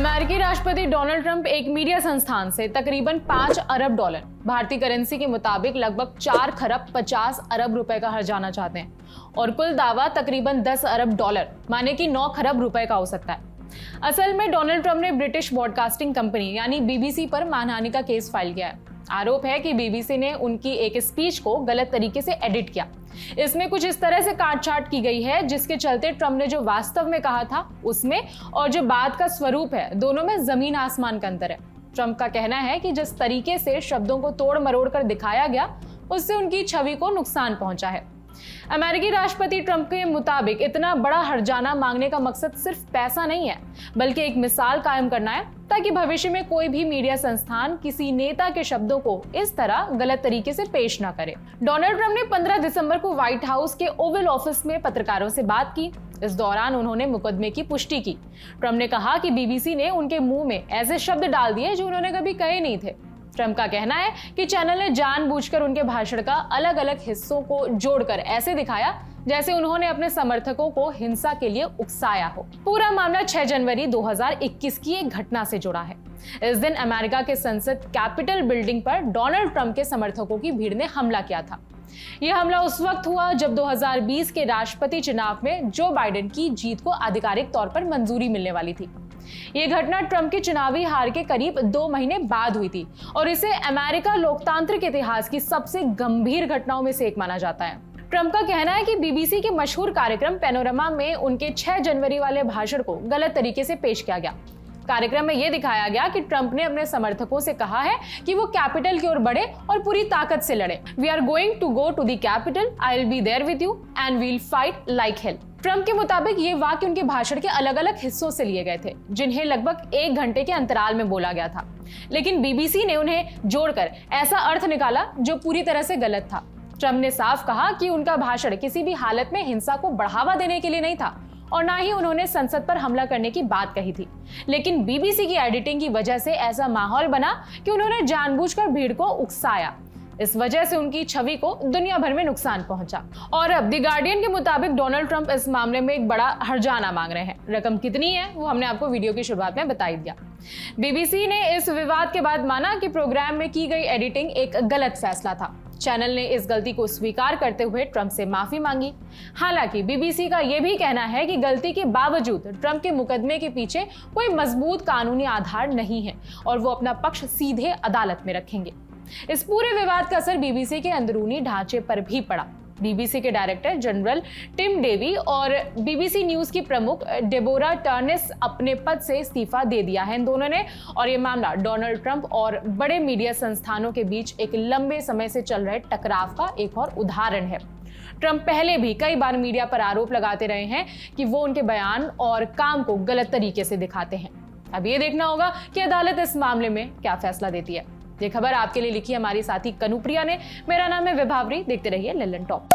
अमेरिकी राष्ट्रपति Donald Trump एक मीडिया संस्थान से तकरीबन 5 अरब डॉलर, भारतीय करेंसी के मुताबिक लगभग 4 खरब 50 अरब रुपए का हर्जाना चाहते हैं और कुल दावा तकरीबन 10 अरब डॉलर माने कि 9 खरब रुपए का हो सकता है। असल में डोनाल्ड ट्रंप ने ब्रिटिश ब्रॉडकास्टिंग कंपनी यानी बीबीसी पर मानहानि का केस फाइल किया है। आरोप है कि बीबीसी ने उनकी एक स्पीच को गलत तरीके से एडिट किया। इसमें कुछ इस तरह से काट-छांट की गई है जिसके चलते ट्रंप ने जो वास्तव में कहा था उसमें और जो बात का स्वरूप है दोनों में जमीन आसमान का अंतर है। ट्रंप का कहना है कि जिस तरीके से शब्दों को तोड़ मरोड़ कर दिखाया गया उससे उनकी छवि को नुकसान पहुंचा है। अमेरिकी राष्ट्रपति ट्रंप के मुताबिक इतना बड़ा हर्जाना मांगने का मकसद सिर्फ पैसा नहीं है बल्कि एक मिसाल कायम करना है ताकि भविष्य में कोई भी मीडिया संस्थान किसी नेता के शब्दों को इस तरह गलत तरीके से पेश ना करे। डोनाल्ड ट्रंप ने 15 दिसंबर को व्हाइट हाउस के ओवल ऑफिस में पत्रकारों से बात की। इस दौरान उन्होंने मुकदमे की पुष्टि की। ट्रंप ने कहा कि बीबीसी ने उनके मुंह में ऐसे शब्द डाल दिए जो उन्होंने कभी कहे नहीं थे। ट्रंप का कहना है कि चैनल ने जानबूझकर उनके भाषण का अलग अलग हिस्सों को जोड़कर ऐसे दिखाया जैसे उन्होंने अपने समर्थकों को हिंसा के लिए उकसाया हो। पूरा मामला 6 जनवरी 2021 की एक घटना से जुड़ा है। इस दिन अमेरिका के संसद कैपिटल बिल्डिंग पर डोनाल्ड ट्रंप के समर्थकों की भीड़ ने हमला किया था। यह हमला उस वक्त हुआ जब 2020 के राष्ट्रपति चुनाव में जो बाइडेन की जीत को आधिकारिक तौर पर मंजूरी मिलने वाली थी। यह घटना ट्रंप की चुनावी हार के करीब 2 महीने बाद हुई थी और इसे अमेरिका लोकतांत्रिक इतिहास की सबसे गंभीर घटनाओं में से एक माना जाता है। ट्रंप का कहना है कि बीबीसी के मशहूर कार्यक्रम पैनोरमा में उनके 6 जनवरी वाले भाषण को गलत तरीके से पेश किया गया। कार्यक्रम में यह दिखाया गया कि ट्रंप ने अपने समर्थकों से कहा है कि वो कैपिटल की ओर बढ़े और पूरी ताकत से लड़े। We are going to go to the capital, I will be there with you and we'll fight like hell. Trump के मुताबिक ये वाक्य उनके भाषण के अलग अलग हिस्सों से लिए गए थे जिन्हें लगभग 1 घंटे के अंतराल में बोला गया था, लेकिन बीबीसी ने उन्हें जोड़कर ऐसा अर्थ निकाला जो पूरी तरह से गलत था। ट्रंप ने साफ कहा कि उनका भाषण किसी भी हालत में हिंसा को बढ़ावा देने के लिए नहीं था और ना ही उन्होंने संसद पर हमला करने की बात कही थी, लेकिन बीबीसी की एडिटिंग की वजह से ऐसा माहौल बना कि उन्होंने जानबूझकर भीड़ को उकसाया। इस वजह से उनकी छवि को दुनिया भर में नुकसान पहुंचा। और अब द गार्डियन के मुताबिक डोनाल्ड ट्रंप इस मामले में एक बड़ा हर्जाना मांग रहे हैं। रकम कितनी है वो हमने आपको वीडियो की शुरुआत में बता ही दिया। बीबीसी ने इस विवाद के बाद माना कि प्रोग्राम में की गई एडिटिंग एक गलत फैसला था। चैनल ने इस गलती को स्वीकार करते हुए ट्रंप से माफी मांगी। हालांकि बीबीसी का यह भी कहना है कि गलती के बावजूद ट्रंप के मुकदमे के पीछे कोई मजबूत कानूनी आधार नहीं है और वो अपना पक्ष सीधे अदालत में रखेंगे। इस पूरे विवाद का असर बीबीसी के अंदरूनी ढांचे पर भी पड़ा। बीबीसी के डायरेक्टर जनरल टिम डेवी और बीबीसी न्यूज की प्रमुख डेबोरा टर्नेस अपने पद से इस्तीफा दे दिया है इन दोनों ने। और ये मामला डोनाल्ड ट्रंप और बड़े मीडिया संस्थानों के बीच एक लंबे समय से चल रहे टकराव का एक और उदाहरण है। ट्रंप पहले भी कई बार मीडिया पर आरोप लगाते रहे हैं कि वो उनके बयान और काम को गलत तरीके से दिखाते हैं। अब ये देखना होगा कि अदालत इस मामले में क्या फैसला देती है। ये खबर आपके लिए लिखी हमारी साथी कनुप्रिया ने। मेरा नाम है विभावरी। देखते रहिए लल्लन टॉप।